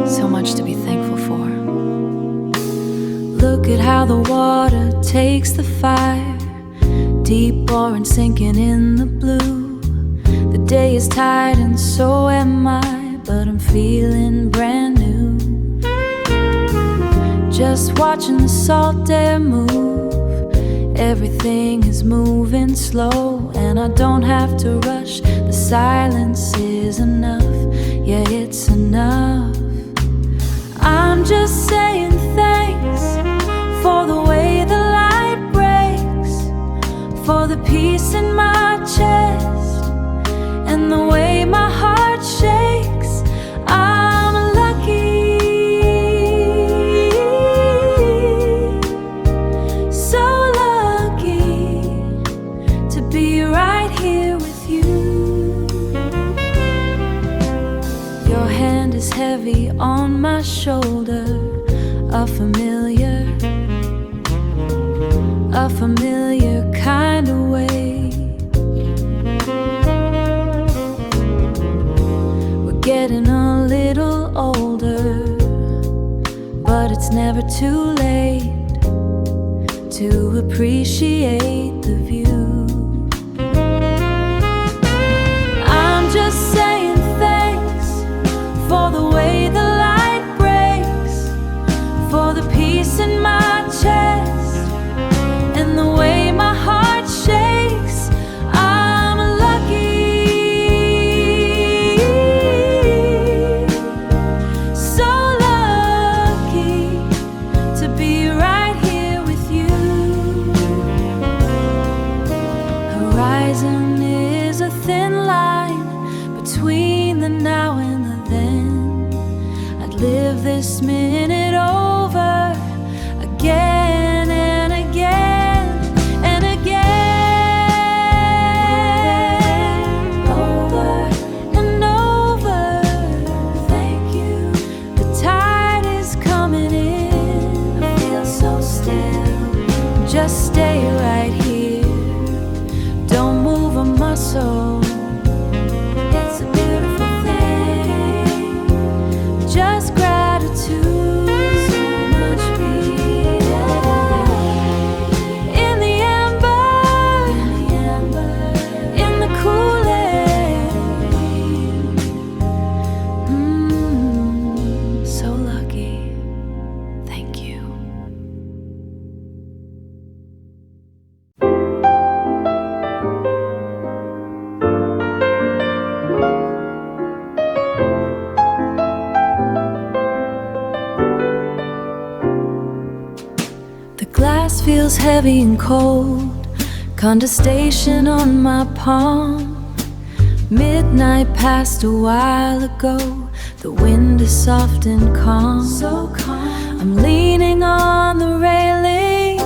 So much to be thankful for. Look at how the water takes the fire, deep orange sinking in the blue. The day is tired and so am I, but I'm feeling brand new. Just watching the salt air move, everything is moving slow, and I don't have to rush. The silence is enough, yeah, it's enough. I'm just saying thanks for the way the light breaks, for the peace in my chest, and the way my heart shakes. I'm lucky, so lucky to be right here with you. Your hand is heavy on my shoulder, a familiar kind of way. We're getting a little older, but it's never too late to appreciate the view. I'm just saying thanks for the way the light breaks, for the peace in my chest, and the way my heart shakes. I'm lucky, so lucky to be right here with you. Horizon is a thin line between the now and the then. I'd live this minute over again and again and again, over and over. Thank you. The tide is coming in. I feel so still. Just stay right here. Don't move a muscle. It's a beautiful thing. Just gratitude. So much freedom. In the amber, in the cool air. So lucky. Thank you. The glass feels heavy and cold, condensation on my palm. Midnight passed a while ago, the wind is soft and calm. So calm. I'm leaning on the railing,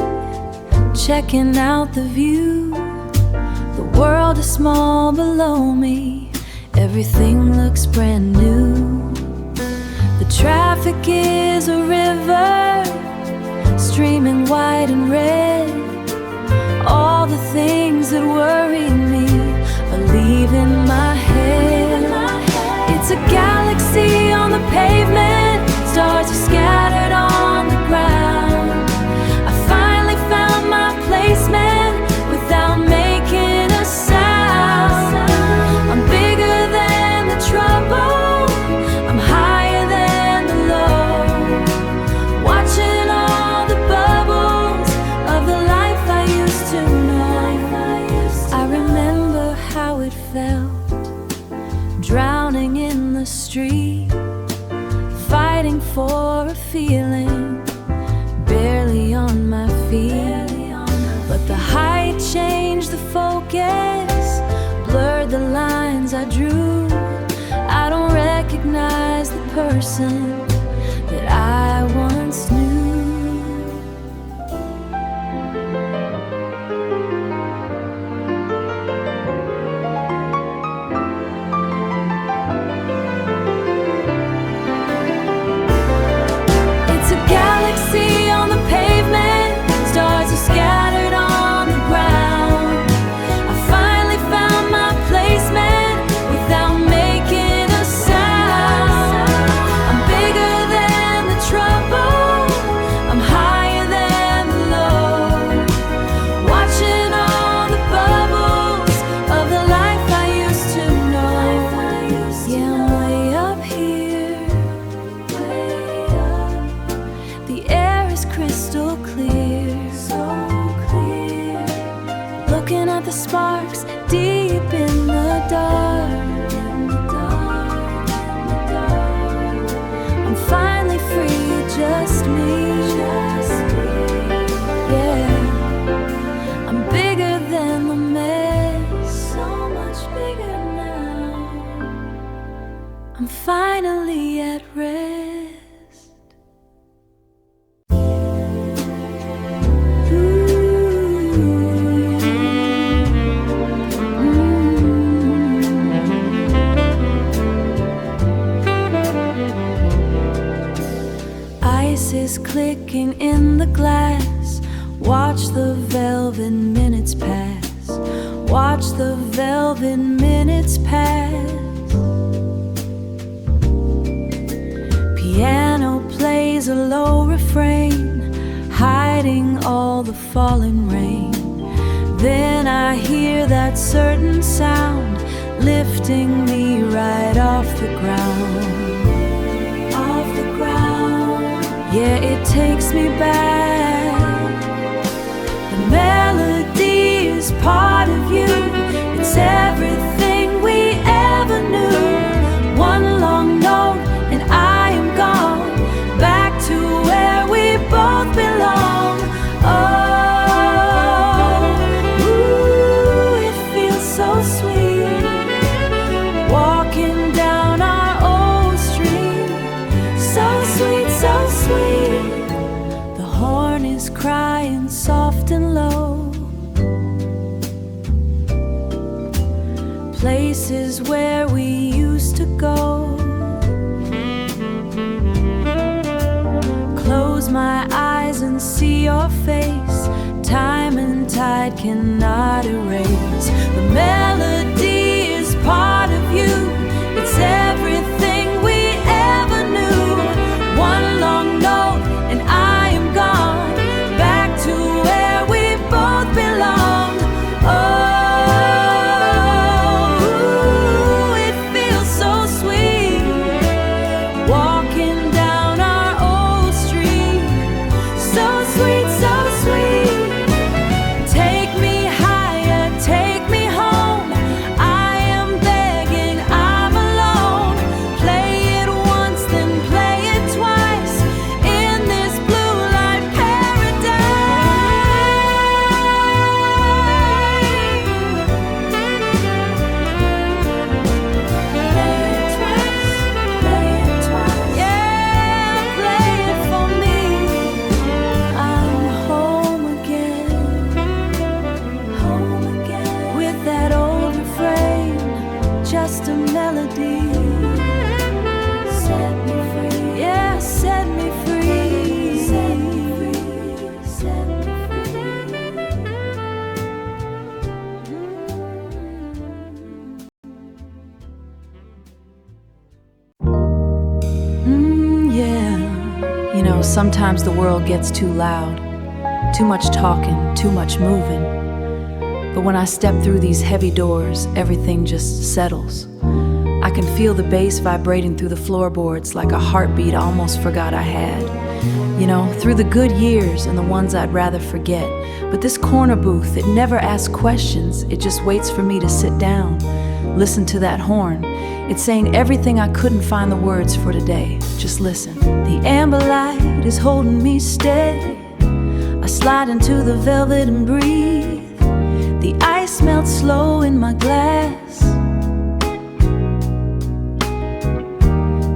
checking out the view. The world is small below me, everything looks brand new. The traffic is a river, streaming white and red. All the things that worry me are leaving my head. It's a galaxy on the pavement, stars are scattered on the ground. I finally found my placement without making a sound. I'm bigger than the trouble, I'm higher than the low, watching all the bubbles of the life I used to know. I remember how it felt, drowning in the street, fighting for a feeling, barely on my feet. But the height changed the focus, blurred the lines I drew. I don't recognize the person that I once knew. It's a galaxy on the pavement, stars are scattered on the sparks deep in the dark. I'm finally free, just me. Yeah, I'm bigger than the mess, so much bigger now. I'm finally at rest. Ice is clicking in the glass. Watch the velvet minutes pass. Watch the velvet minutes pass. Piano plays a low refrain, hiding all the falling rain. Then I hear that certain sound, lifting me right off the ground. Off the ground. Yeah, it takes me back. The melody is part of you. It's everything we ever knew. One long note and I am gone, back to where we both belong. Oh, ooh, it feels so sweet, walking down our old street. So sweet, so sweet. The horn is crying soft and low. Places where we used to go. Close my eyes and see your face. Time and tide cannot erase. The melody is part of you. It's everything we ever knew. One long note and I am gone, back to where we both belong. Oh, it feels so sweet, walking down our old street. So sweet, so sweet. Take me higher, take me home. I am begging, I'm alone. Play it once, then play it twice, in this blue light paradise. Yeah, play it for me. I'm home again, with that old refrain, just a melody. Set me free, yeah, set me free, set me free, set me free. Yeah, you know, sometimes the world gets too loud, too much talking, too much moving. But when I step through these heavy doors, everything just settles. I can feel the bass vibrating through the floorboards like a heartbeat I almost forgot I had. You know, through the good years and the ones I'd rather forget. But this corner booth, it never asks questions. It just waits for me to sit down, listen to that horn. It's saying everything I couldn't find the words for today. Just listen. The amber light is holding me steady. I slide into the velvet and breathe. The ice melts slow in my glass.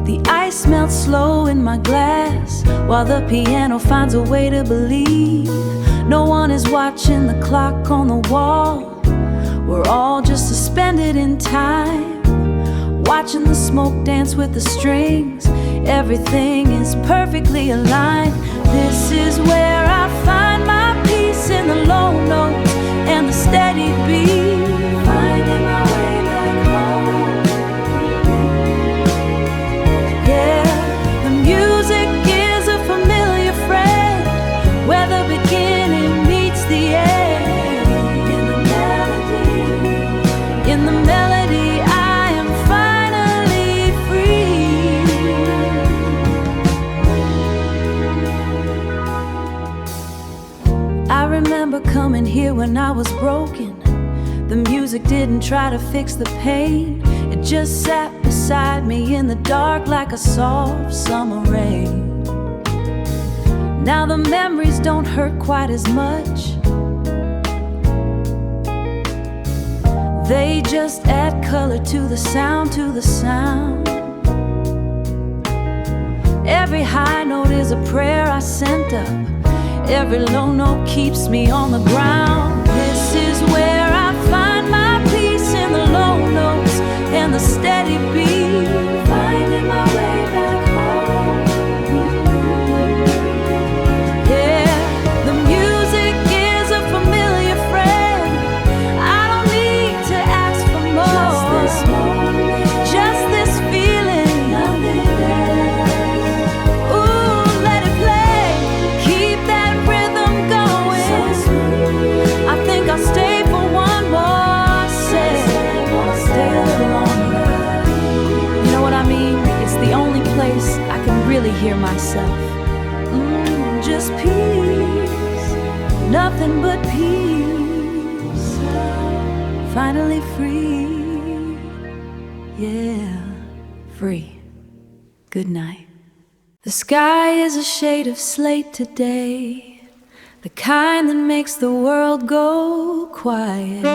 The ice melts slow in my glass, while the piano finds a way to believe. No one is watching the clock on the wall. We're all just suspended in time, watching the smoke dance with the strings. Everything is perfectly aligned. This is where I find my peace, in the low notes and the steady beat. Finding my way back home. Yeah, the music is a familiar friend, where the beginning meets the end. In the melody, I am finally free. I remember coming here when I was broken, The music didn't try to fix the pain. It just sat beside me in the dark like a soft summer rain. Now the memories don't hurt quite as much. They just add color to the sound, to the sound. Every high note is a prayer I sent up. Every low note keeps me on the ground. This is where I find my peace, in the low notes and the steady beat, finding my way back home. Yeah, the music is a familiar friend. I don't need to ask for more. Just this moment, just this feeling, nothing else. Ooh, let it play, keep that rhythm going. So smooth. I think I'll stay for one more set. Stay a little longer. You know what I mean? It's the only place I can really hear myself. Just peace, nothing but peace. Finally free, yeah, free. Good night. The sky is a shade of slate today, the kind that makes the world go quiet.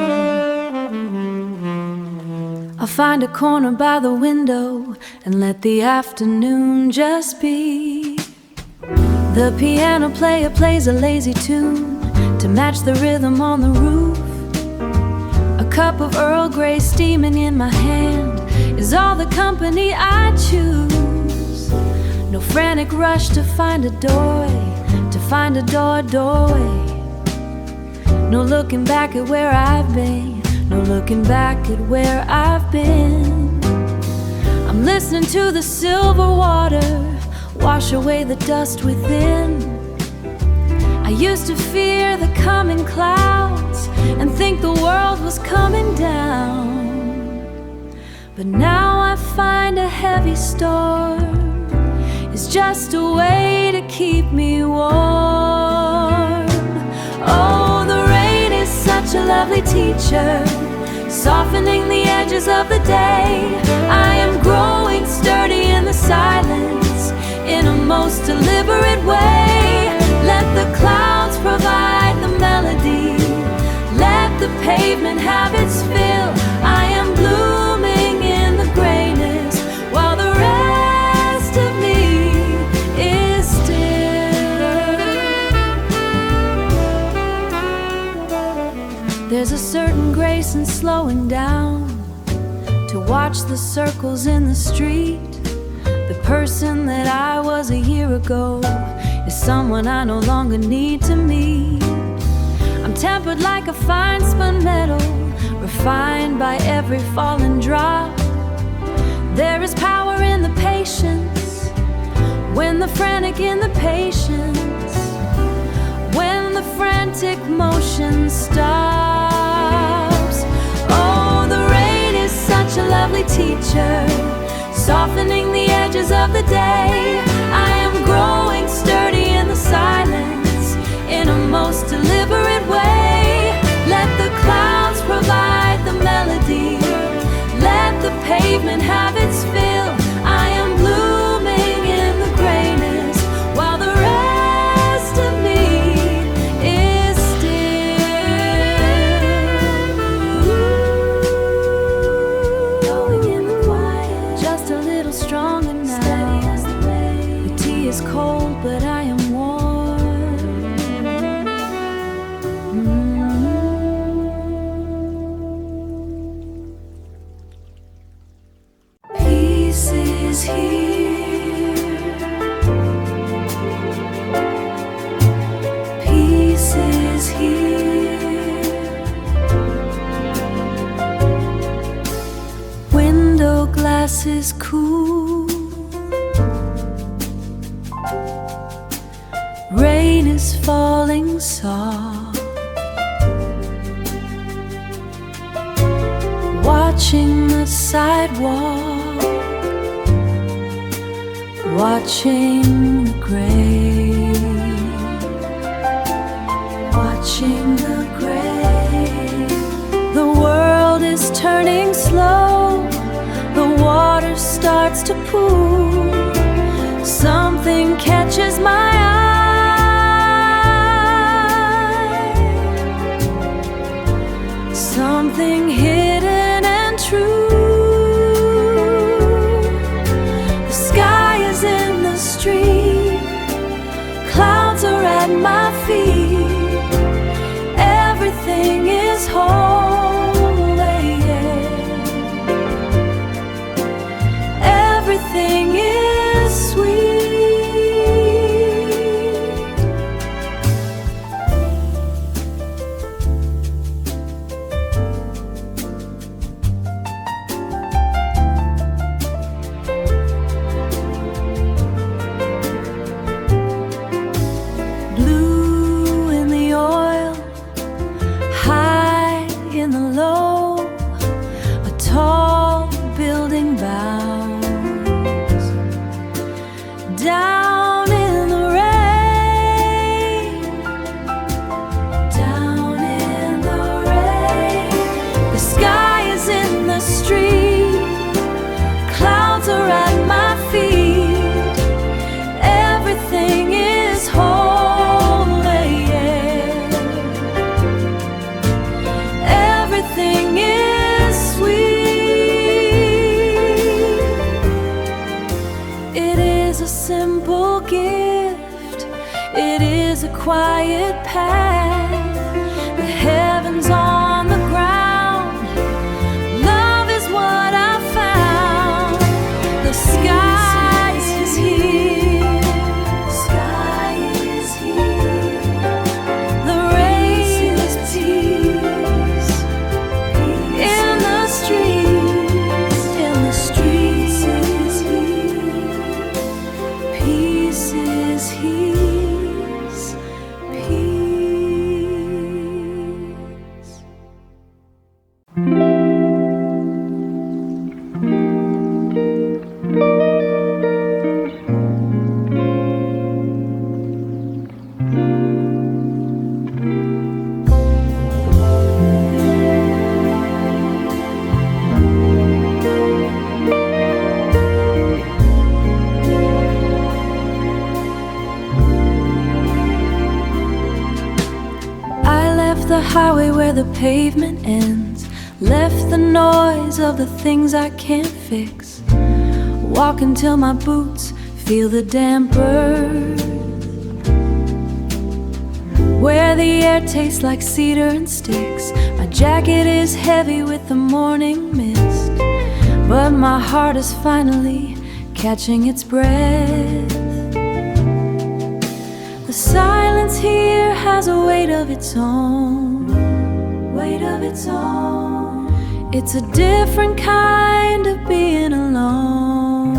I'll find a corner by the window and let the afternoon just be. The piano player plays a lazy tune to match the rhythm on the roof. A cup of Earl Grey steaming in my hand is all the company I choose. No frantic rush to find a doorway, to find a doorway. No looking back at where I've been, no looking back at where I've been. I'm listening to the silver water wash away the dust within. I used to fear the coming clouds and think the world was coming down. But now I find a heavy storm is just a way to keep me warm. Oh, the rain is such a lovely teacher, softening the edges of the day. I am growing sturdy in the silence, in a most deliberate way. Let the clouds provide the melody, let the pavement have its fill. I am blooming in the grayness, while the rest of me is still. There's a certain grace in slowing down to watch the circles in the street. The person that I was a year ago is someone I no longer need to meet. I'm tempered like a fine spun metal, refined by every fallen drop. There is power in the patience, when the frantic in the patience, when the frantic motion stops. Oh, the rain is such a lovely teacher, softening the edges of the day. I am growing sturdy in the silence, in a most deliberate way. Let the clouds provide the melody, let the pavement have its fill. I am blooming in the grayness, while the rest of me is still. Going in the quiet, just a little stronger now. Steady as the wave. The tea is cold, but I am warm. Peace is here. Peace is here. Window glass is cool. Rain is falling soft. Watching the sidewalk, watching the gray, watching the gray. The world starts to pool. Something catches my eye, something hidden and true. The sky is in the street, clouds are at my feet. Everything is holy, everything is sweet. Blue in the oil, high in the low, a tall building bows down in the rain, down in the rain. The sky is in the street, clouds are at my feet. Everything is holy, everything is sweet. It is a simple gift, it is a quiet path. The heavens on the ground, love is what I found. The sky is here, the sky is here. The rain is peace in the streets, in the streets is here. Peace is his, peace. I left the highway where the pavement ends, left the noise of the things I can't fix. Walk until my boots feel the damp earth, where the air tastes like cedar and sticks. My jacket is heavy with the morning mist, but my heart is finally catching its breath. The silence here has a weight of its own, weight of its own. It's a different kind of being alone.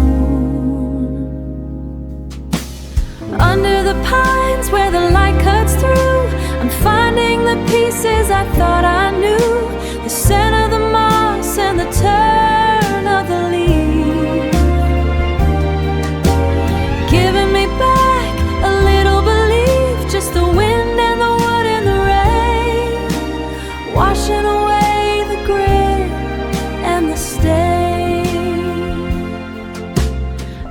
Under the pines where the light cuts through, I'm finding the pieces I thought I knew. The scent of the moss and the turn of the leaf, giving me back a little belief. Just the wind and the wood and the rain, washing away the grit and the stain.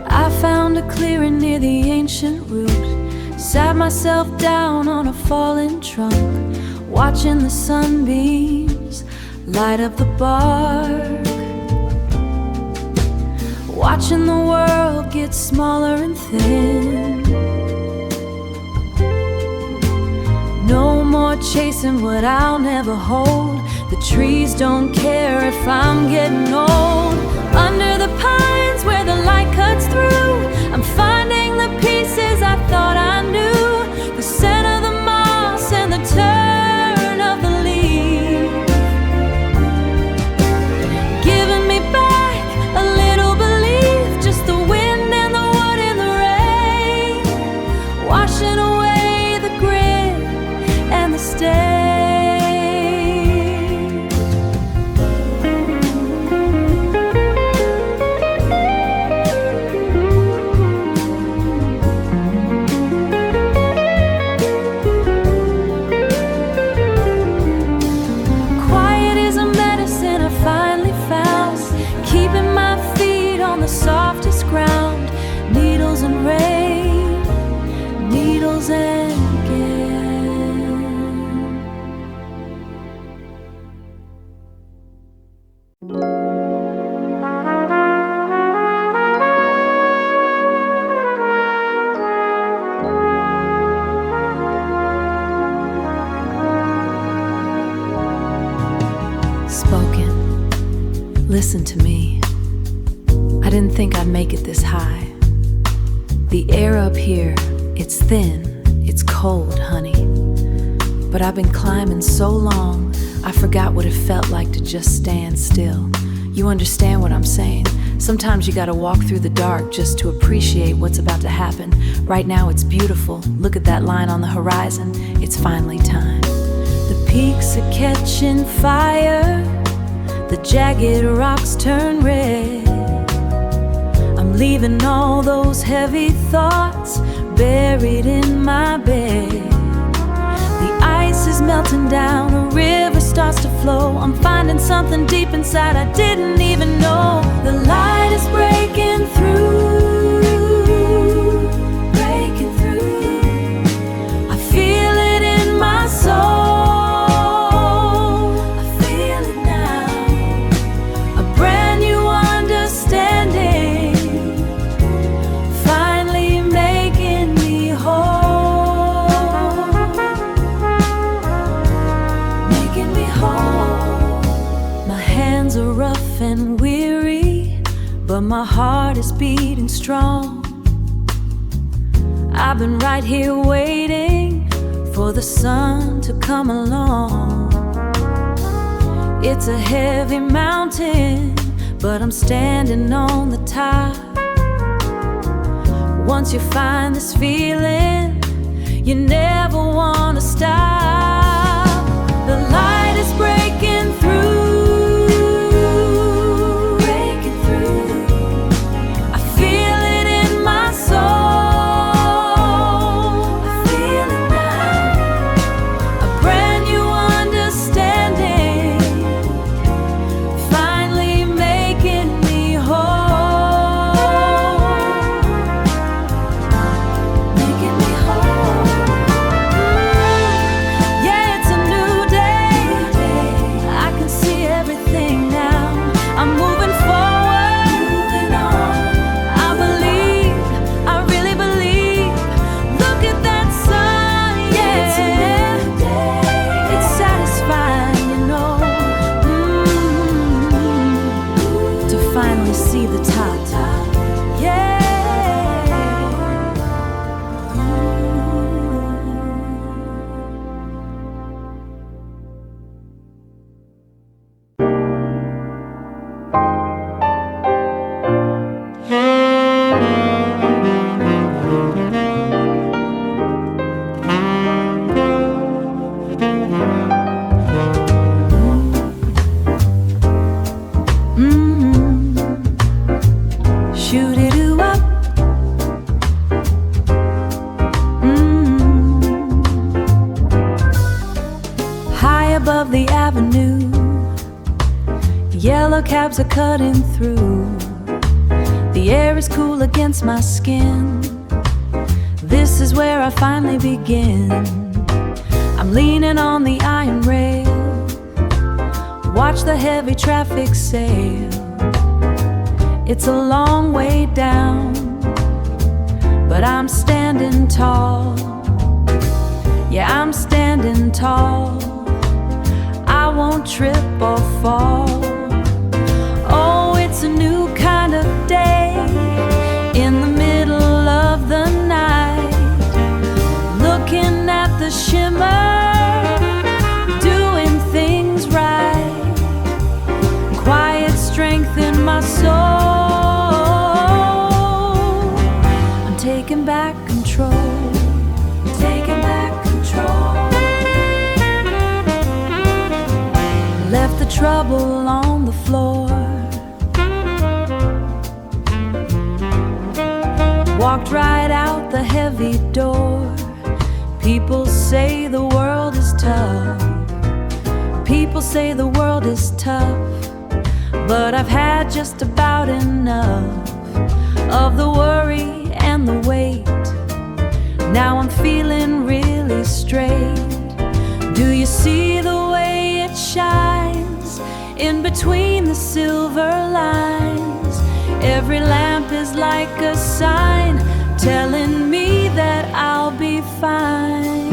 I found a clearing near the ancient root, sat myself down on a fallen trunk, watching the sunbeams light up the bark, watching the world get smaller and thin. No more chasing what I'll never hold. The trees don't care if I'm getting old. Under the pines where the light cuts through, I'm finding the pieces I thought I knew. The scent of the moss and the turn of the leaf, giving me back a little belief. Just the wind and the wood and the rain, washing away the grit and the stain. Quiet is a medicine I finally found, keeping my feet on the soft Listen to me. I didn't think I'd make it this high. The air up here, it's thin, it's cold, honey. But I've been climbing so long, I forgot what it felt like to just stand still. You understand what I'm saying? Sometimes you gotta walk through the dark just to appreciate what's about to happen. Right now it's beautiful. Look at that line on the horizon. It's finally time. The peaks are catching fire. The jagged rocks turn red. I'm leaving all those heavy thoughts buried in my bed. The ice is melting down, a river starts to flow. I'm finding something deep inside I didn't even know. The light is breaking through, breaking through. I feel it in my soul, I feel it now. A brand new understanding, finally making me whole, making me whole. My hands are rough and weary, but my heart is beating strong. I've been right here waiting for the sun to come along. It's a heavy mountain, but I'm standing on the top. Once you find this feeling, you never want to stop. The light is breaking through. Cabs are cutting through. The air is cool against my skin. This is where I finally begin. I'm leaning on the iron rail. Watch the heavy traffic sail. It's a long way down, but I'm standing tall. Yeah, I'm standing tall. I won't trip or fall. It's a new kind of day in the middle of the night, looking at the shimmer, doing things right. Quiet strength in my soul. I'm taking back control, taking back control. Left the trouble on the floor. Walked right out the heavy door. People say the world is tough. People say the world is tough. But I've had just about enough of the worry and the weight. Now I'm feeling really straight. Do you see the way it shines in between the silver lines? Every lamp is like a sign telling me that I'll be fine.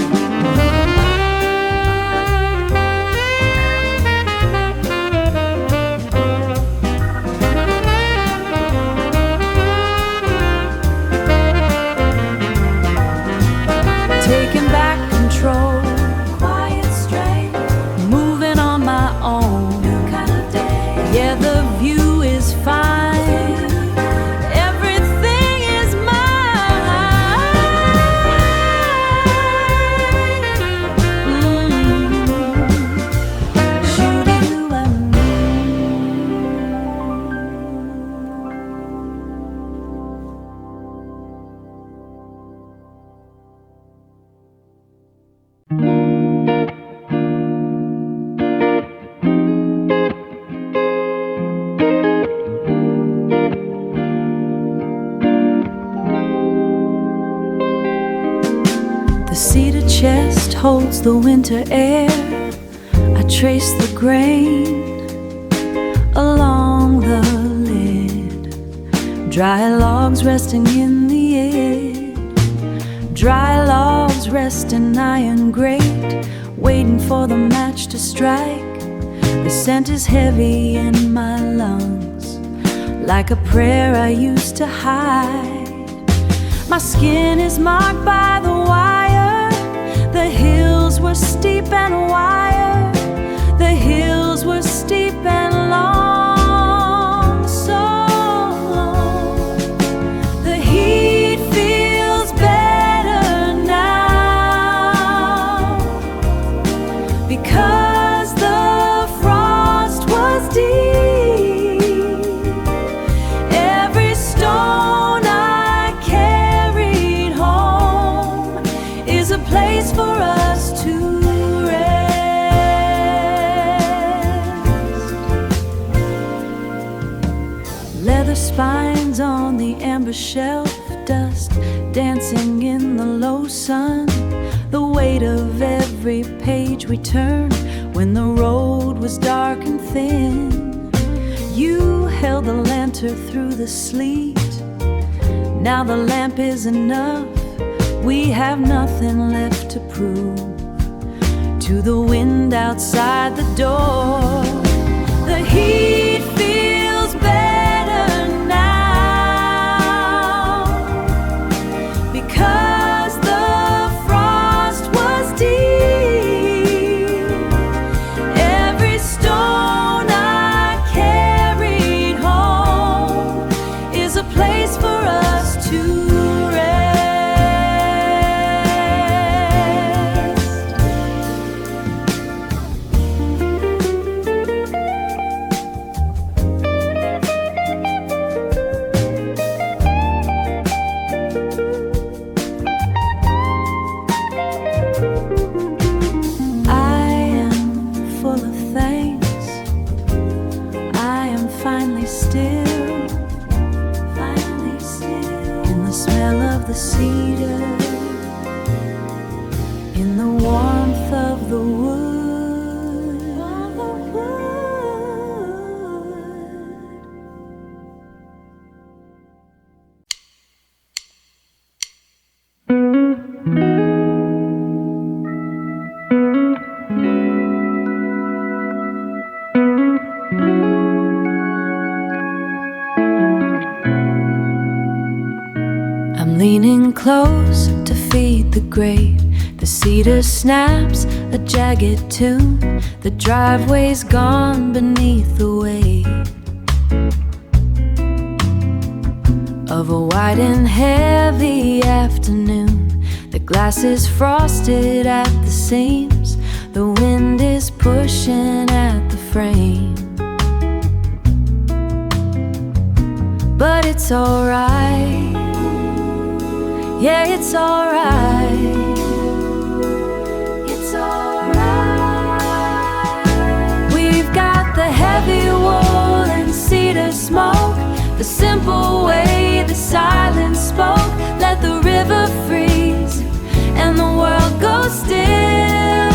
holds the winter air. I trace the grain along the lid. Dry logs resting in the air. Dry logs rest in iron grate, waiting for the match to strike. The scent is heavy in my lungs, like a prayer I used to hide. My skin is marked by the wire. The hills were steep and wire. The hills were steep and long, so long. The heat feels better now, because the frost was deep. Every stone I carried home is a place for us to spines on the amber shelf, dust dancing in the low sun. The weight of every page we turned when the road was dark and thin. You held the lantern through the sleet. Now the lamp is enough. We have nothing left to prove to the wind outside the door. The heat feels better now, because the frost was deep. Every stone I carried home is a place for us to cedar, in the warmth of the wood. Leaning close to feed the grape. The cedar snaps a jagged tune. The driveway's gone beneath the weight of a white and heavy afternoon. The glass is frosted at the seams. The wind is pushing at the frame. But it's alright. Yeah, it's alright. It's alright. We've got the heavy wool and cedar smoke, the simple way the silence spoke. Let the river freeze and the world go still.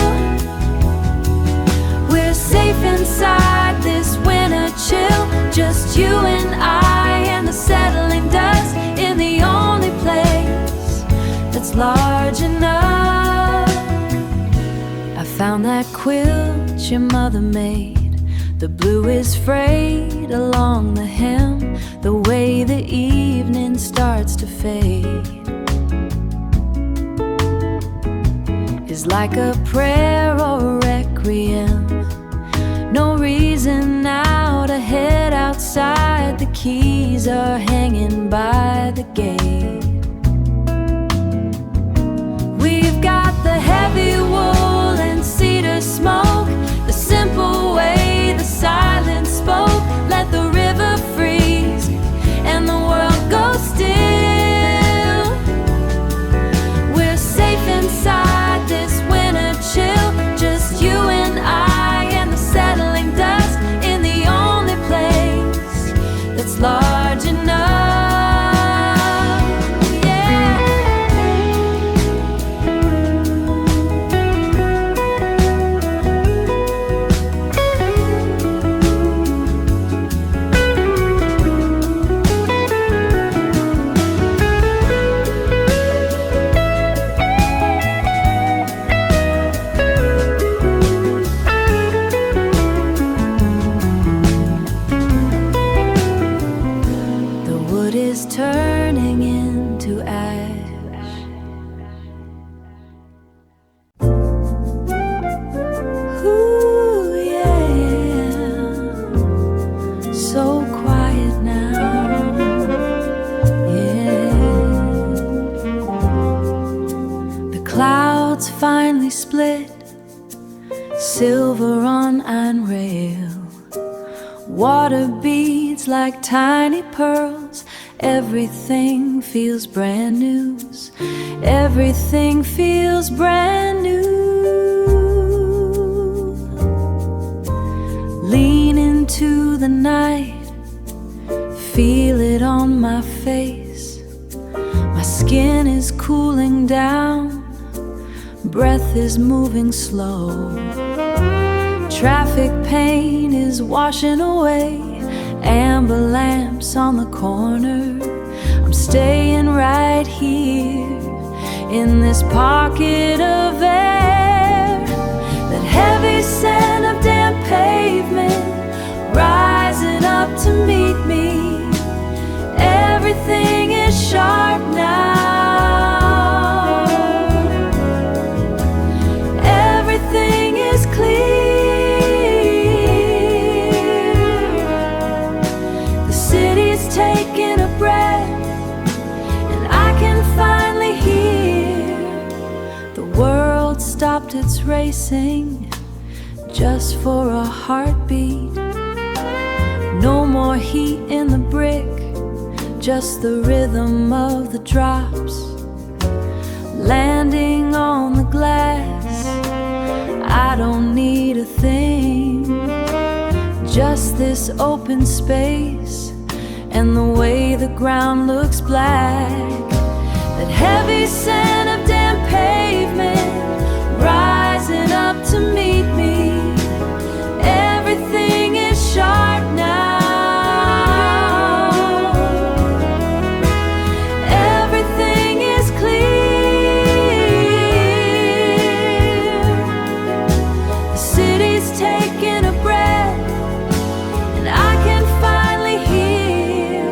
We're safe inside this winter chill, just you and I and the settling dust in the only place that's large enough. I found that quilt your mother made. The blue is frayed along the hem, the way the evening starts to fade is like a prayer or requiem. No reason now to head outside. The keys are hanging by the gate. We've got the heavy wool and cedar smoke, the simple way the silence spoke. Let the river freeze and the world go still. We're safe inside this winter chill, just silver on iron rail. Water beads like tiny pearls. Everything feels brand new. Everything feels brand new. Lean into the night, feel it on my face. My skin is cooling down, breath is moving slow. Traffic pain is washing away, amber lamps on the corner. I'm staying right here in this pocket of air. That heavy scent of damp pavement rising up to meet me. Everything is sharp now. Everything is clear. Taking a breath, and I can finally hear the world stopped its racing just for a heartbeat. No more heat in the brick, just the rhythm of the drops landing on the glass. I don't need a thing, just this open space and the way the ground looks black. That heavy scent of damp pavement rising up to meet me. Everything is sharp now. Everything is clear. The city's taking a breath, and I can finally hear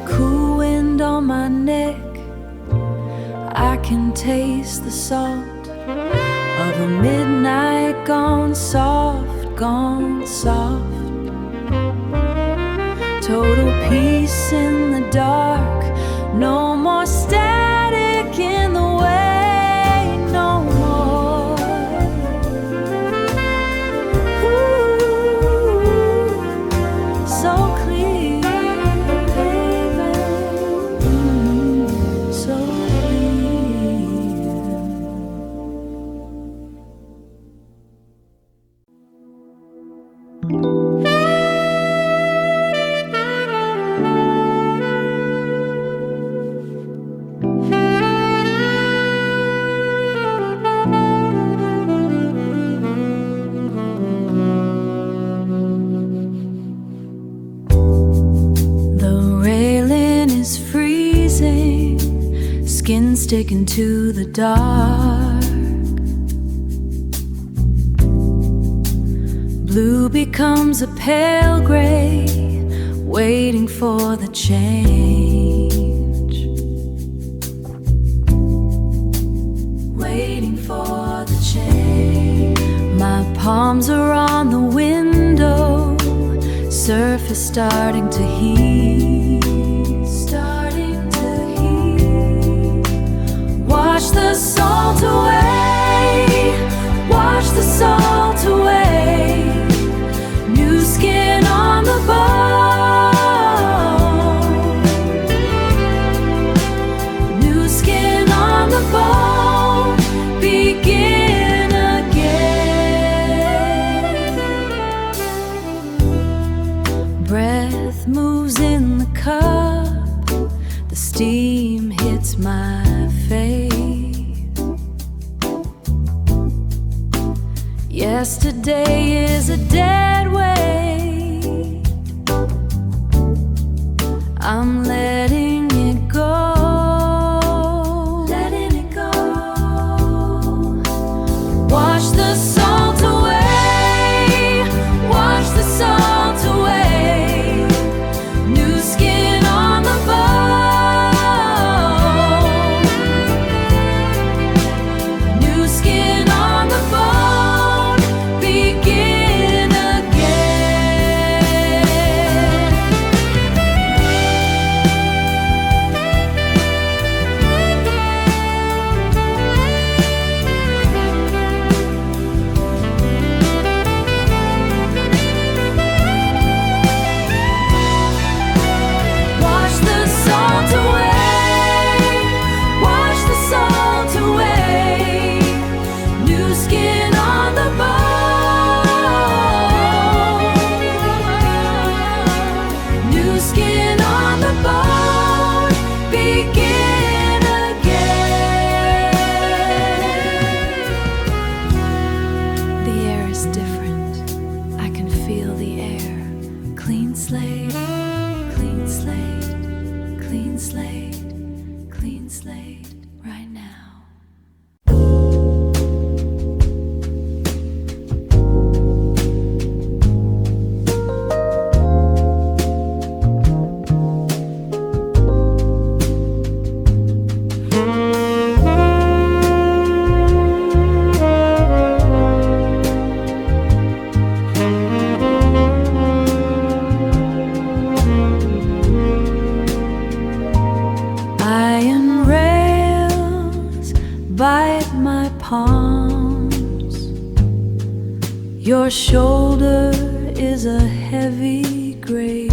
cool wind on my neck. I can taste the salt of a midnight gone soft, gone soft. Total peace in the dark, no more static in the way, no more. Ooh, so clear, baby. So the railing is freezing, skin sticking to the dark. Blue becomes a pale gray, waiting for the change. Waiting for the change. My palms are on the window, surface starting to heat. Starting to heat. Wash the salt away. Wash the salt away. New skin on the bone. New skin on the bone. Begin again. Breath moves in the cup. The steam hits my face. Yesterday is a dead weight. I'm letting it go. Letting it go. Wash the salt away. Wash the salt away. New skin on the bone. New skin on the bone. Begin again. It's different. I can feel the air. Clean slate, clean slate, clean slate, clean slate right now. Your shoulder is a heavy grace.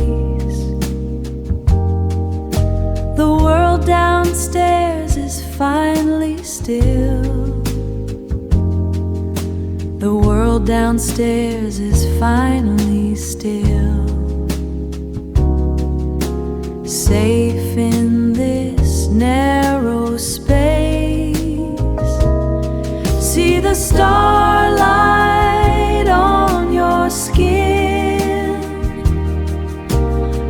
The world downstairs is finally still. The world downstairs is finally still. Safe in this narrow space. See the starlight on your skin,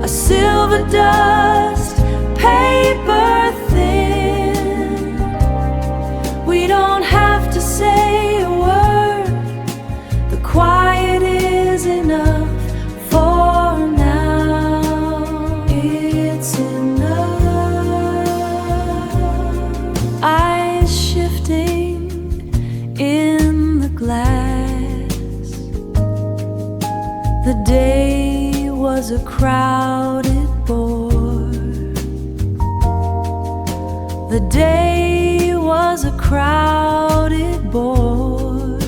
a silver dust, paper thin. We don't have to say a word, the quiet is enough for now. It's enough. Eyes shifting in the glass. The day was a crowded bore. The day was a crowded bore.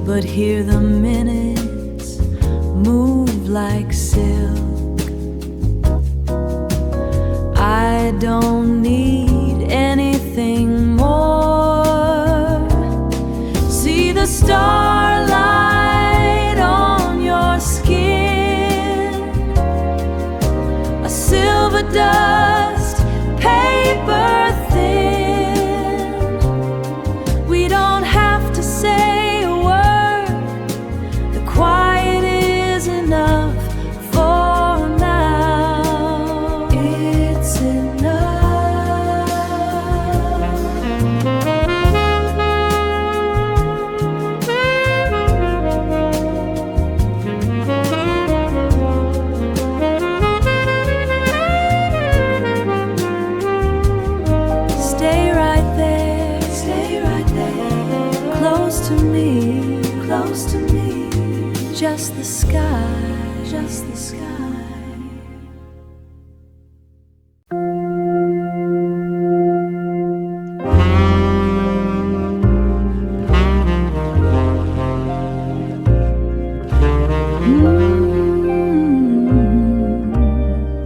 But here the minutes move like silk. I don't need anything more. See the starlight on your skin, a silver dust, paper thin. We don't have to say a word, the quiet is enough for now. It's enough. Close to me, just the sky, just the sky.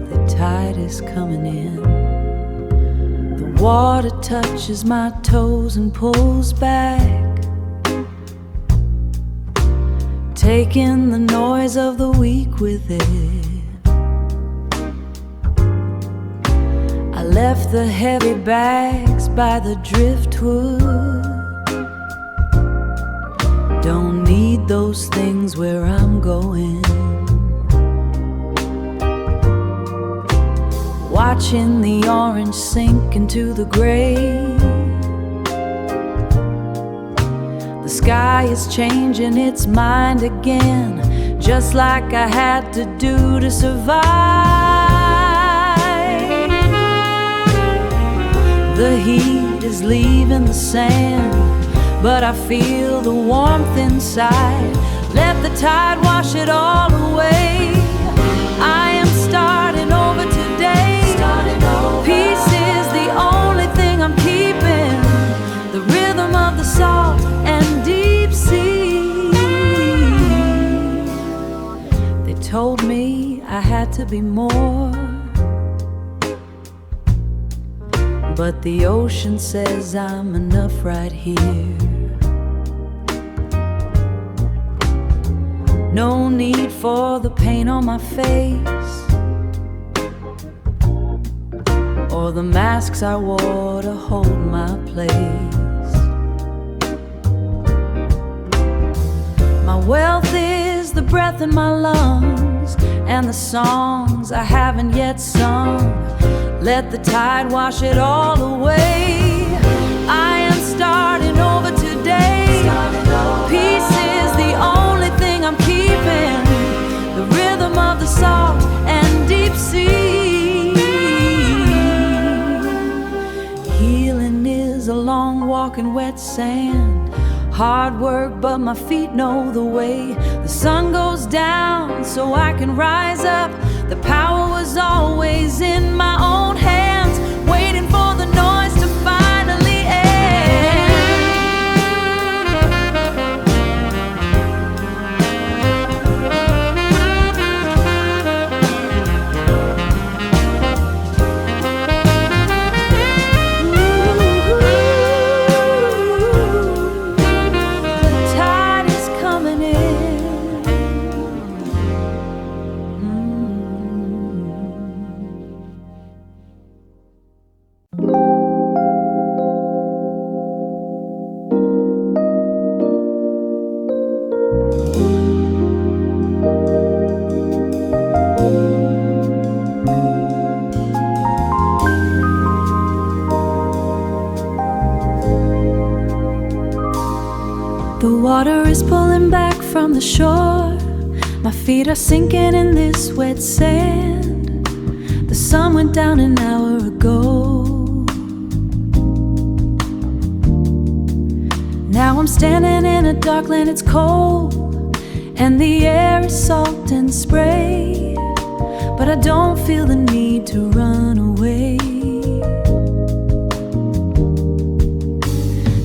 The tide is coming in. The water touches my toes and pulls back, taking the noise of the week with it. I left the heavy bags by the driftwood. Don't need those things where I'm going. Watching the orange sink into the gray. The sky is changing its mind again, just like I had to do to survive. The heat is leaving the sand, but I feel the warmth inside. Let the tide wash it all away. I am starting over today. Peace is the only thing I'm keeping, the rhythm of the salt and deep sea. They told me I had to be more, but the ocean says I'm enough right here. No need for the paint on my face, or the masks I wore to hold my place. wealth is the breath in my lungs and the songs I haven't yet sung. Let the tide wash it all away. I am starting over today. Peace is the only thing I'm keeping, the rhythm of the salt and deep sea. Healing is a long walk in wet sand, hard work but my feet know the way. The sun goes down so I can rise up. The power was always in my own hands, waiting for the noise to finally end. The tide is coming in. The water is pulling back from the shore. My feet are sinking in this wet sand. The sun went down an hour ago. Now I'm standing in a dark land, it's cold, and the air is salt and spray. But I don't feel the need to run away.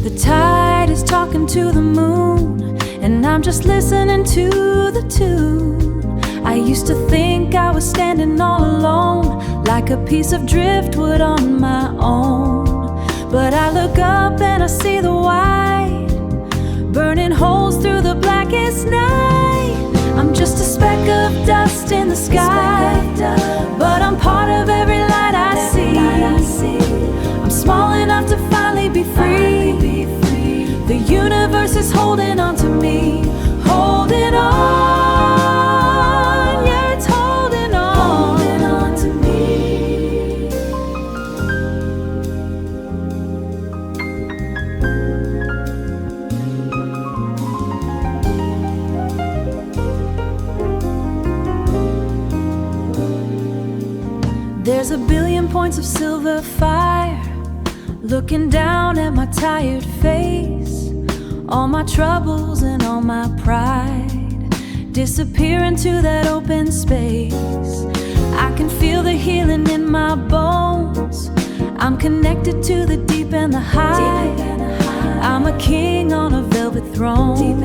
The tide is talking to the moon, and I'm just listening to the tune. I used to think I was standing all alone, like a piece of driftwood on my own. But I look up and I see the white, burning holes through the blackest night. I'm just a speck of dust in the sky, but I'm part of every light I see. I'm small enough to finally be free. The universe is holding on to me, holding on. Yeah, it's holding on to me. There's a billion points of silver fire looking down at my tired face. All my troubles and all my pride disappear into that open space. I can feel the healing in my bones. I'm connected to the deep and the high. I'm a king on a velvet throne.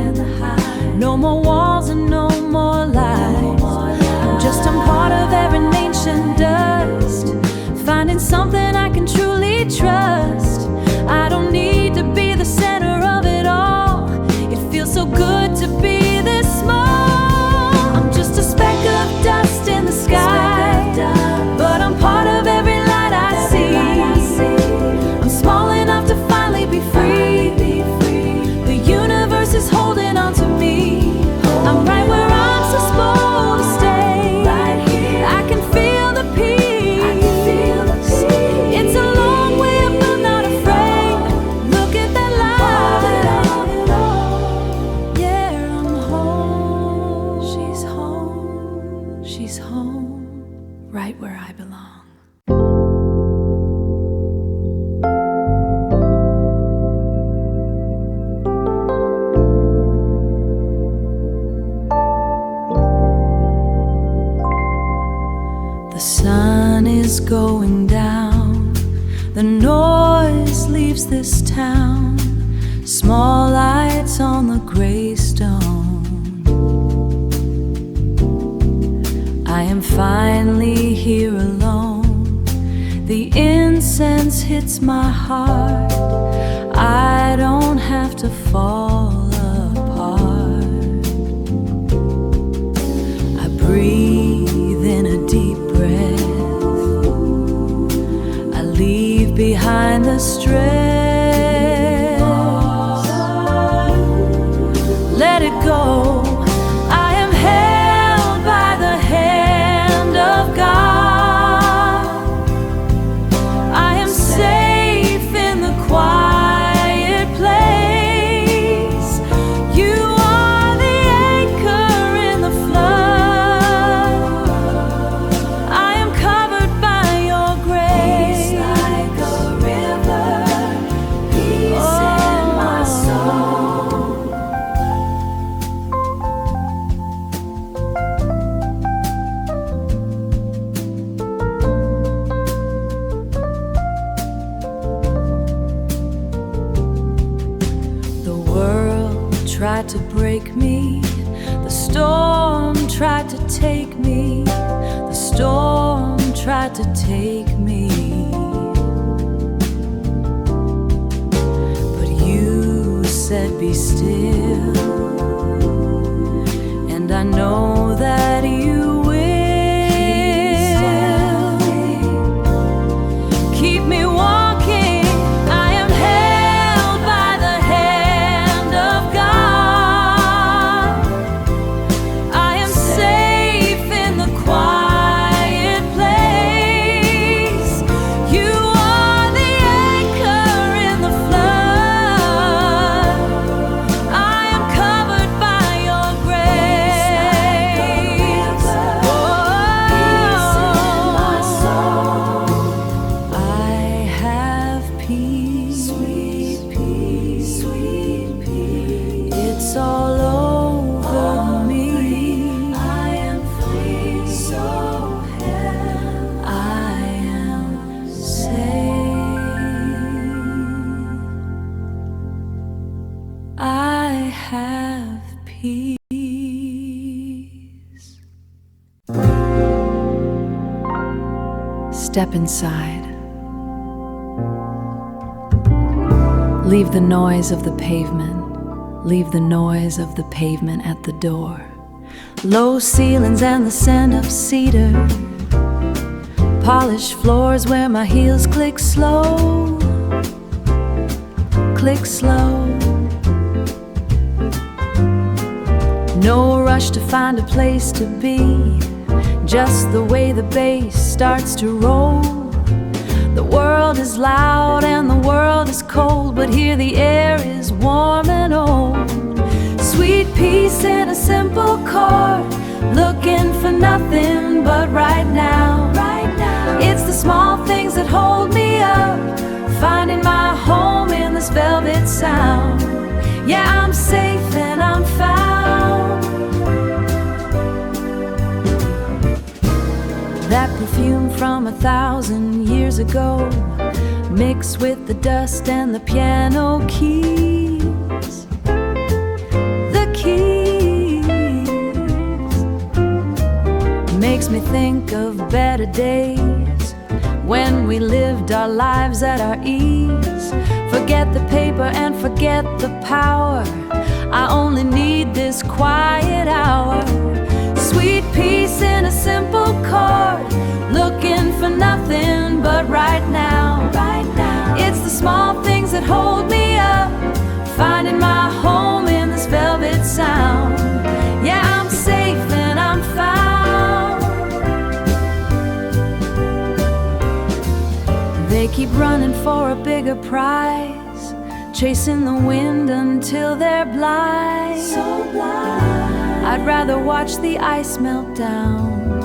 No more walls and no more lies. I'm part of every ancient dust, finding something I can truly trust. I don't need to be the center of it all. It feels so good to be this small. I'm just a speck of dust in the sky, but I'm part of every light I see. I'm small enough to finally be free. The universe is holding on to me. I'm right where I'm supposed to stay. I can feel the peace. It's a long way up, I'm not afraid. Look at that light. Yeah, I'm home. She's home, right where I belong. The sun is going down, the noise leaves this town, small lights on the gray stone. I am finally here alone, the incense hits my heart, I don't have to fall apart. I breathe in a deep breath, I leave behind the stress. Let it go, break me. The storm tried to take me. The storm tried to take me. But you said be still, and I know that you will. Keep me walking. I am held by the hand of God. I am safe in the quiet place. You are the anchor in the flood. I am covered by your grace. Peace in my soul. I have peace, sweet peace, sweet peace. It's all over me. I am free, so held. I am safe. I have peace. Step inside. Leave the noise of the pavement. Leave the noise of the pavement at the door. Low ceilings and the scent of cedar. Polished floors where my heels click slow. Click slow. No rush to find a place to be. Just the way the bass starts to roll. The world is loud and the world is cold, but here the air is warm and old. Sweet peace in a simple chord, looking for nothing but right now. Right now, it's the small things that hold me up, finding my home in this velvet sound. Yeah, I'm safe and I'm found. That perfume from 1,000 years ago, mixed with the dust and the piano keys. The keys makes me think of better days when we lived our lives at our ease. Forget the paper and forget the power. I only need this quiet hour. Sweet peace in a simple chord, looking for nothing but right now. Right now, it's the small things that hold me up, finding my home in this velvet sound. Yeah, I'm safe and I'm found. They keep running for a bigger prize, chasing the wind until they're blind. So blind. I'd rather watch the ice melt down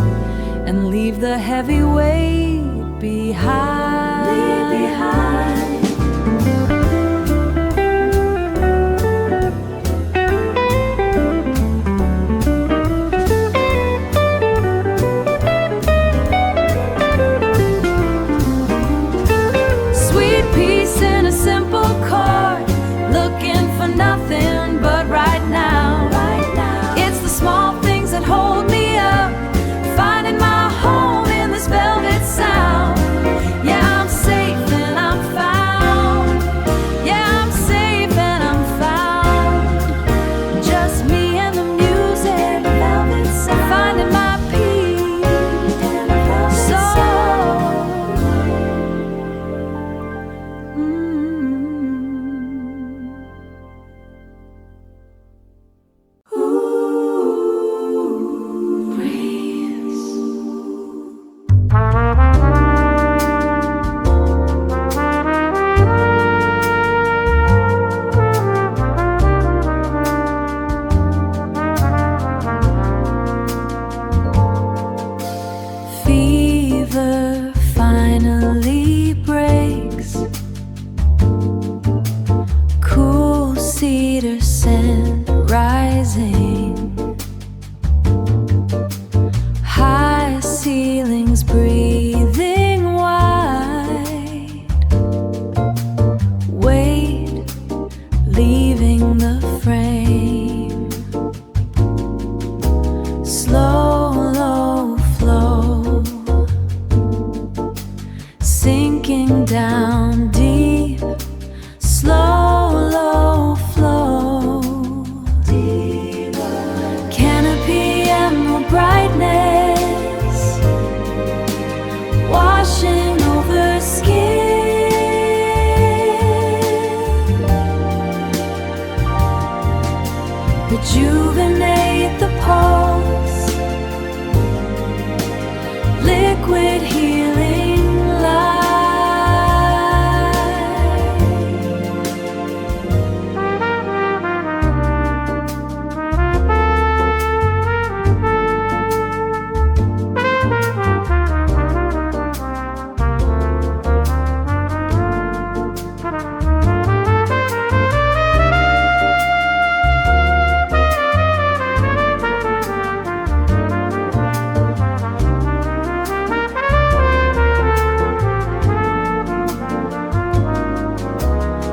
and leave the heavy weight behind. Leave behind. Sweet peace in a simple chord, looking for nothing but right now. Small things that hold me up, finding my home in this velvet sound. Yeah, I'm safe and I'm fine. rejuvenate the pulse, liquid healing light.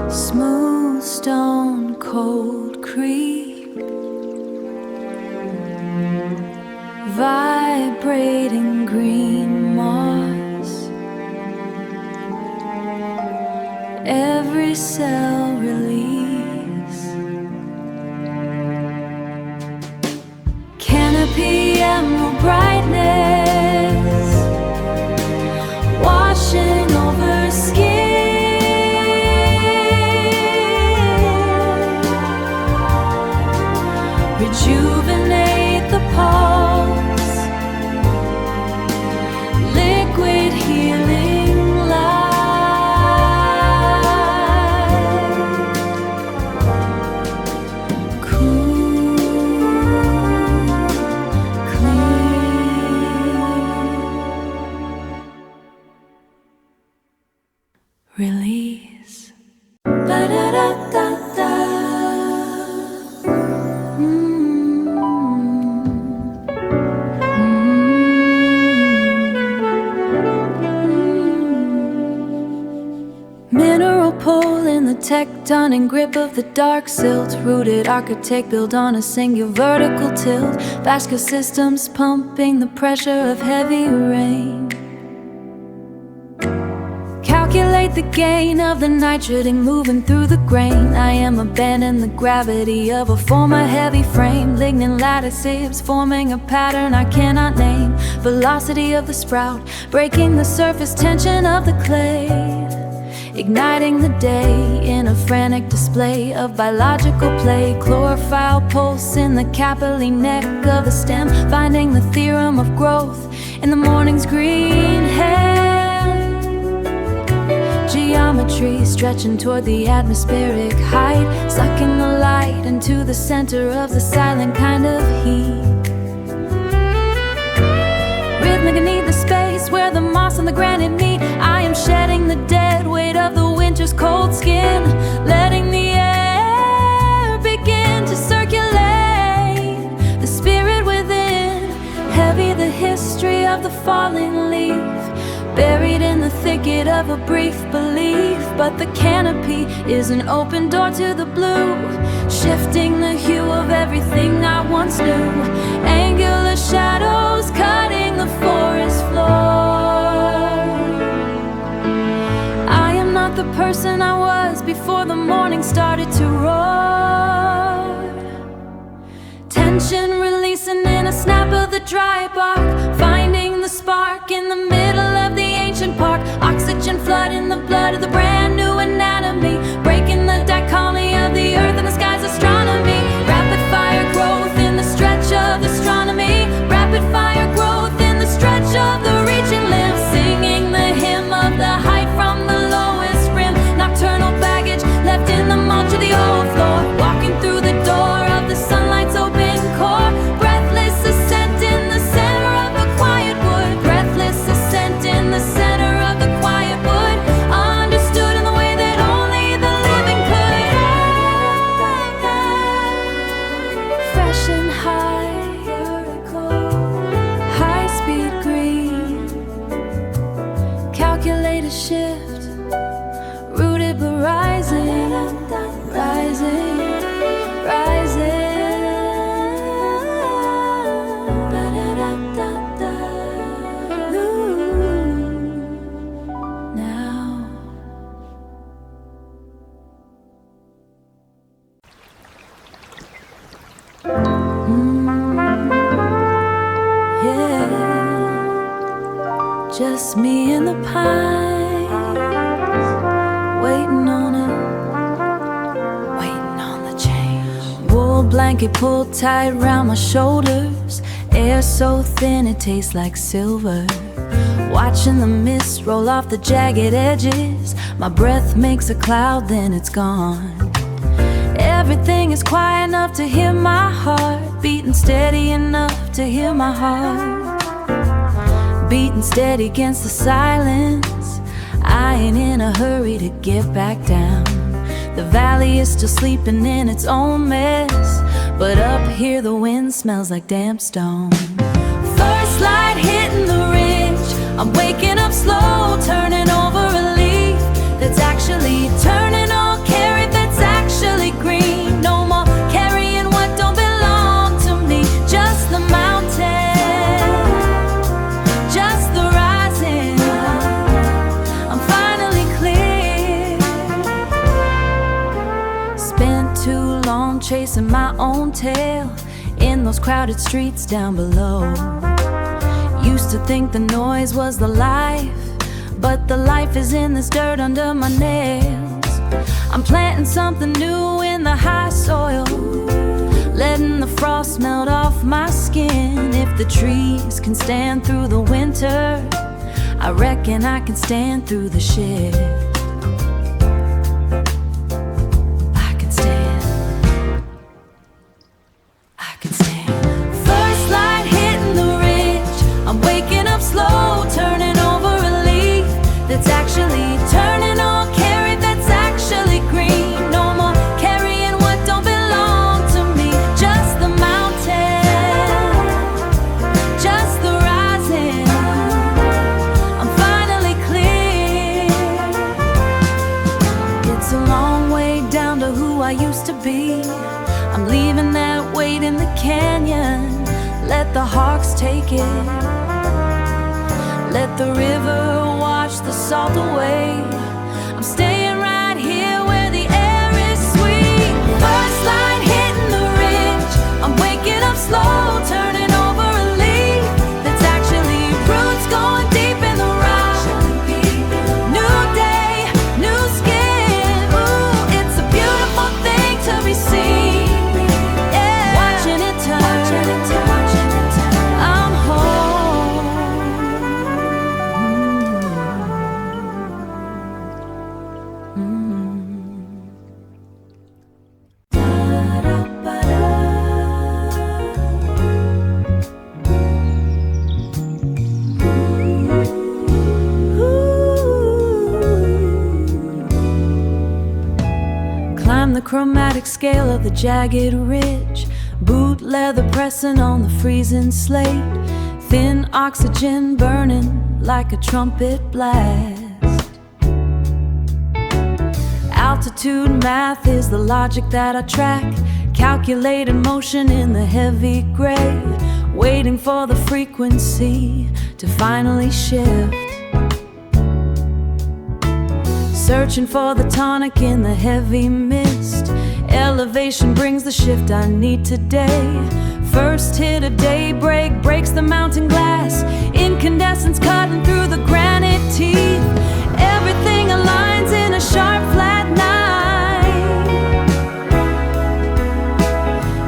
Smooth stone cold creek, vibrating green moss, every cell release, canopy emerald brightness, washing over skin. Rejuvenate the pulse, liquid healing light. Cool, clean, release. Ba-da-da-da-da. Mineral pull in the tectonic grip of the dark silt, rooted architect built on a single vertical tilt, vascular systems pumping the pressure of heavy rain. Calculate the gain of the nitrogen moving through the grain. I am abandoning the gravity of a former heavy frame. Lignin lattices forming a pattern I cannot name. Velocity of the sprout, breaking the surface tension of the clay. Igniting the day in a frantic display of biological play. Chlorophyll pulse in the capillary neck of the stem, finding the theorem of growth in the morning's green hair. Geometry stretching toward the atmospheric height, sucking the light into the center of the silent kind of heat. Rhythmic beneath the space where the moss and the granite meet. I am shedding the dead weight of the winter's cold skin, letting the air begin to circulate. The spirit within, heavy the history of the falling leaf, buried in the thicket of a brief belief. But the canopy is an open door to the blue, shifting the hue of everything I once knew. Angular shadows cutting the forest floor. I am not the person I was before the morning started to roar. Tension releasing in a snap of the dry bark, finding the spark in the middle of the ancient park. Oxygen flood in the blood of the brand new anatomy, breaking the dichotomy of the earth and the sky's astronomy. Rapid fire growth in the stretch of astronomy, rapid fire growth in the stretch of the reaching limb, singing the hymn of the height from the lowest rim. Nocturnal baggage left in the mulch of the old floor, walking through the door of the sunlight's open core. Breathless ascent in the center of the quiet wood, breathless ascent in the center of the quiet wood, understood in the way that only the living could. Fresh and high, high-speed green, calculate a shift, rooted but rising, rising, rising. Just me and the pines, waiting on the change. Wool blanket pulled tight round my shoulders, air so thin it tastes like silver. Watching the mist roll off the jagged edges, my breath makes a cloud, then it's gone. Everything is quiet enough to hear my heart beating steady enough to hear my heart beating steady against the silence. I ain't in a hurry to get back down. The valley is still sleeping in its own mess, but up here the wind smells like damp stone. First light hitting the ridge, I'm waking up slow, turning over a leaf that's actually turning all carry, that's actually green. No more carrying what don't belong to me, just the mountain, just the rising. I'm finally clear. Spent too long chasing my own tail in those crowded streets down below. Used to think the noise was the life, but the life is in this dirt under my nails. I'm planting something new in the high soil, letting the frost melt off my skin. If the trees can stand through the winter, I reckon I can stand through the shift. I can stand. I can stand. First light hitting the ridge, I'm waking up slow, turning over a leaf that's actually turning all carry, that's actually green. No more carrying what don't belong to me, just the mountain, just the rising. I'm finally clear. It's a long way down to who I used to be. I'm leaving that weight in the canyon. Let the hawks take it, let the river wash the salt away. I'm staying right here where the air is sweet. First light hitting the ridge, I'm waking up slow, turning over a leaf that's actually roots going deep in the rock. New day, new skin. Ooh, it's a beautiful thing to be seen. Yeah, watching it turn. I'm home. Climb the chromatic scale of the jagged ridge, boot leather pressing on the freezing slate, thin oxygen burning like a trumpet blast. Altitude math is the logic that I track, calculated motion in the heavy gray, waiting for the frequency to finally shift. Searching for the tonic in the heavy mist, elevation brings the shift I need today. First hit of daybreak breaks the mountain glass, incandescence cutting through the granite teeth. Everything aligns in a sharp flat night.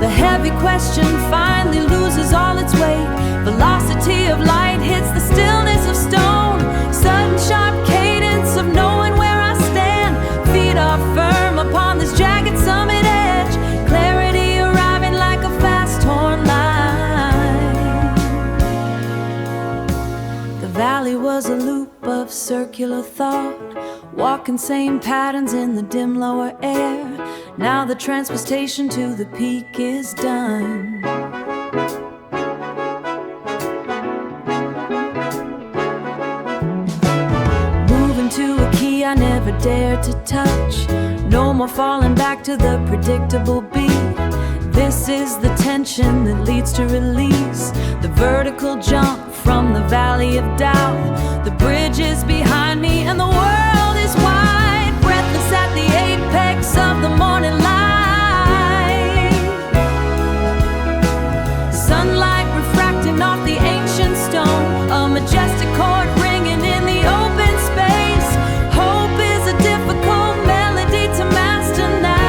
The heavy question finally loses all its weight. Velocity of light hits the stillness of stone. Sudden sharp cadence of knowing where I stand. Feet are firm upon this jagged summit edge. Clarity arriving like a fast torn line. The valley was a loop of circular thought, walking same patterns in the dim lower air. Now the transportation to the peak is done. Moving to a key I never dared to touch. No more falling back to the predictable beat. This is the tension that leads to release. The vertical jump from the valley of doubt. The bridge is behind me and the world is wide. Breathless at the apex of the morning light. Sunlight refracting off the ancient stone. A majestic chord ringing in the open space. Hope is a difficult melody to master now.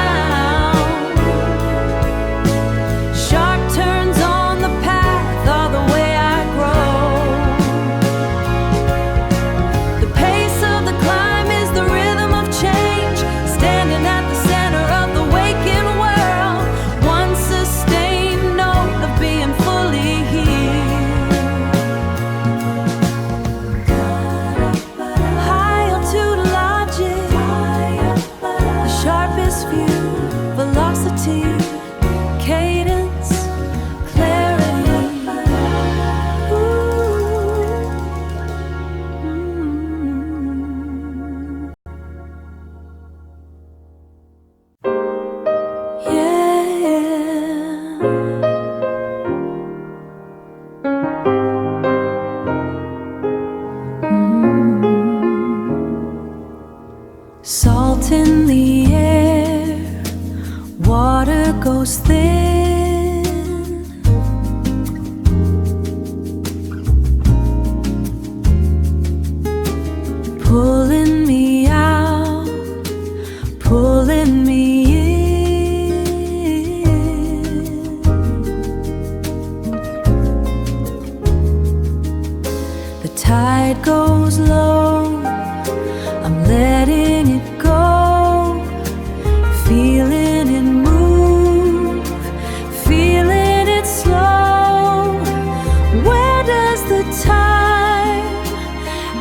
tide goes low, I'm letting it go, feeling it move, feeling it slow. Where does the time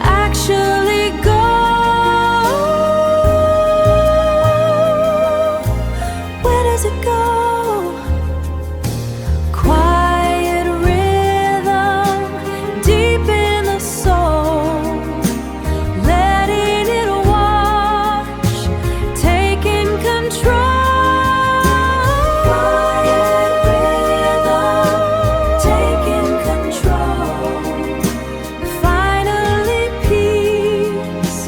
actually go? Where does it go? Quiet rhythm deep in the soul, letting it wash, taking control. Quiet rhythm taking control. Finally peace,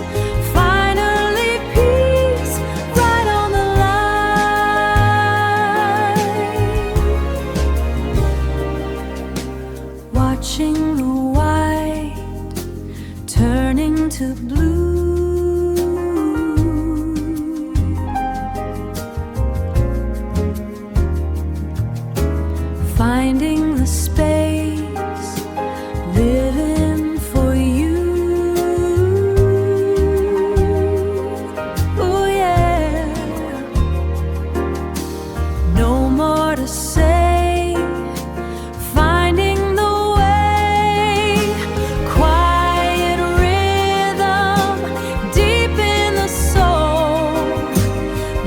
right on the line. Watching the white turning to blue, finding the space, living for you. Oh yeah. No more to say, finding the way. Quiet rhythm deep in the soul,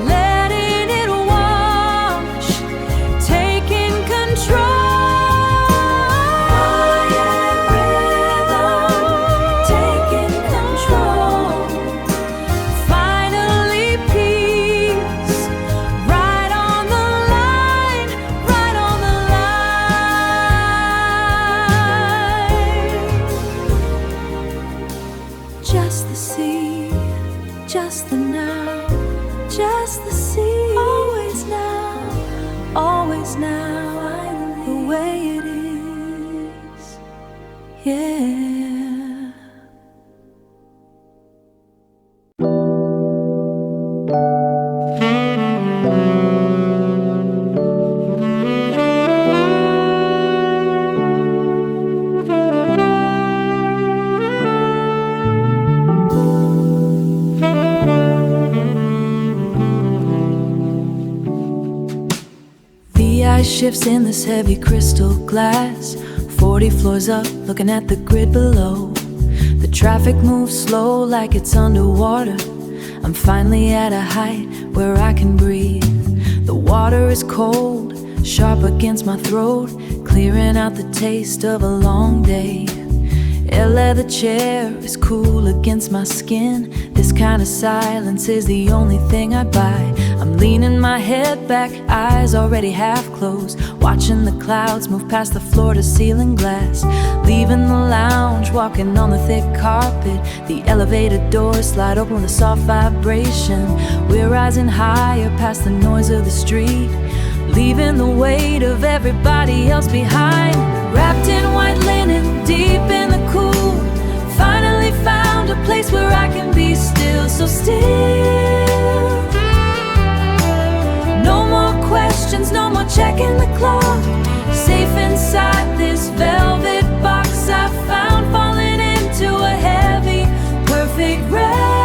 letting it wash, taking control. Quiet rhythm taking control. Finally peace, right on the line, right on the line. Just the sea, just the now, just the sea. Always now, the way it is, yeah. The ice shifts in this heavy crystal glass, 40 floors up, looking at the grid below. The traffic moves slow like it's underwater. I'm finally at a height where I can breathe. The water is cold, sharp against my throat, clearing out the taste of a long day. A leather chair is cool against my skin. This kind of silence is the only thing I buy. I'm leaning my head back, eyes already half closed, watching the clouds move past the floor to ceiling glass. Leaving the lounge, walking on the thick carpet. The elevator doors slide open with a soft vibration. We're rising higher past the noise of the street, leaving the weight of everybody else behind. Wrapped in white linen, deep in the cool, finally found a place where I can be still, so still. No more questions, no more checking the clock. Safe inside this velvet box I found, falling into a heavy, perfect rest.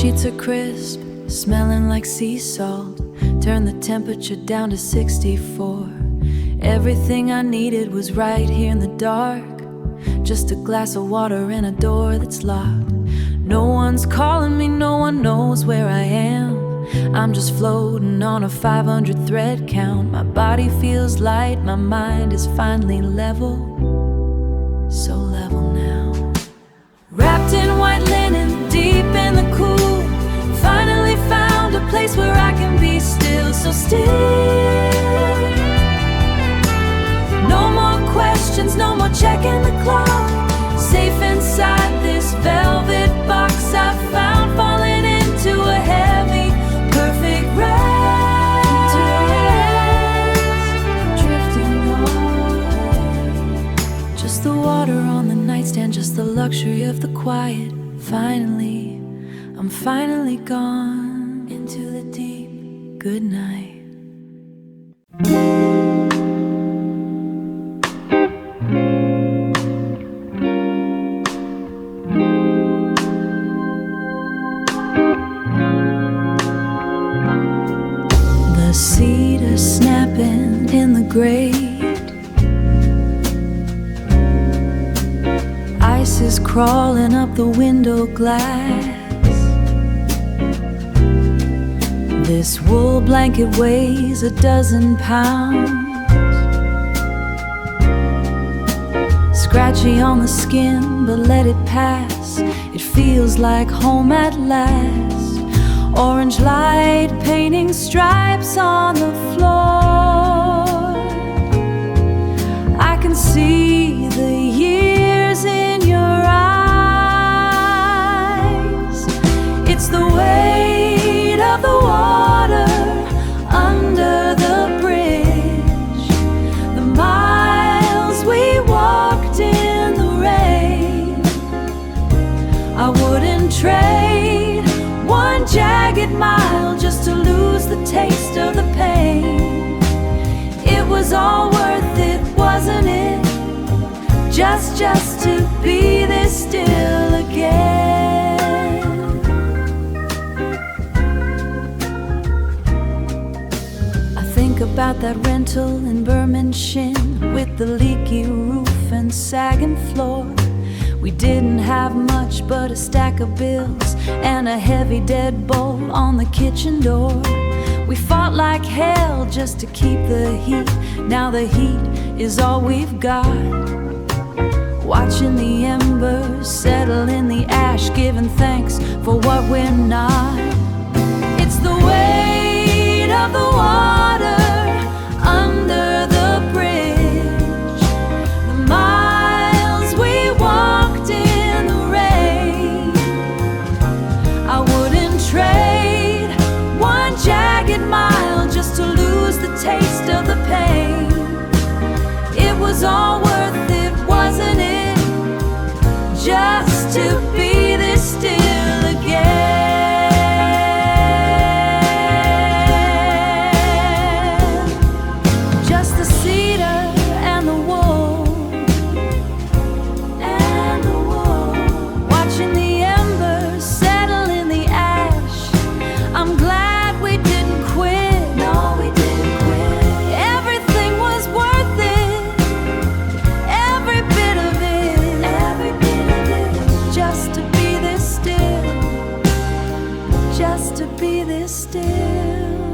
Sheets are crisp, smelling like sea salt. Turn the temperature down to 64. Everything I needed was right here in the dark. Just a glass of water and a door that's locked. No one's calling me, no one knows where I am. I'm just floating on a 500 thread count. My body feels light, my mind is finally level. So level now. Wrapped in white linen, deep in the cool, finally found a place where I can be still, so still. No more questions, no more checking the clock. Safe inside this velvet box I found, falling miss the luxury of the quiet. Finally, I'm finally gone into the deep good night. The cedar snapping in the grate, ice is crawling up the window glass. This wool blanket weighs a dozen pounds, scratchy on the skin, but let it pass. It feels like home at last. Orange light painting stripes on the floor. I can see the years in your eyes. It's the weight of the water under the bridge, the miles we walked in the rain. I wouldn't trade one jagged mile just to lose the taste of the pain. It was all worth it, wasn't it? Just to be this still again. I think about that rental in Bermondshin with the leaky roof and sagging floor. We didn't have much but a stack of bills and a heavy deadbolt on the kitchen door. We fought like hell just to keep the heat. Now the heat is all we've got. Watching the embers settle in the ash, giving thanks for what we're not. It's the weight of the water under the bridge, the miles we walked in the rain. I wouldn't trade one jagged mile just to lose the taste of the pain. It was all worth it, wasn't it? Just to be this still again. Just the cedar and the wool, and the wool. Watching the embers settle in the ash. I'm glad we didn't quit. No, we didn't quit. Everything was worth it, every bit of it, every bit of it. Just to be this still, just to be this still.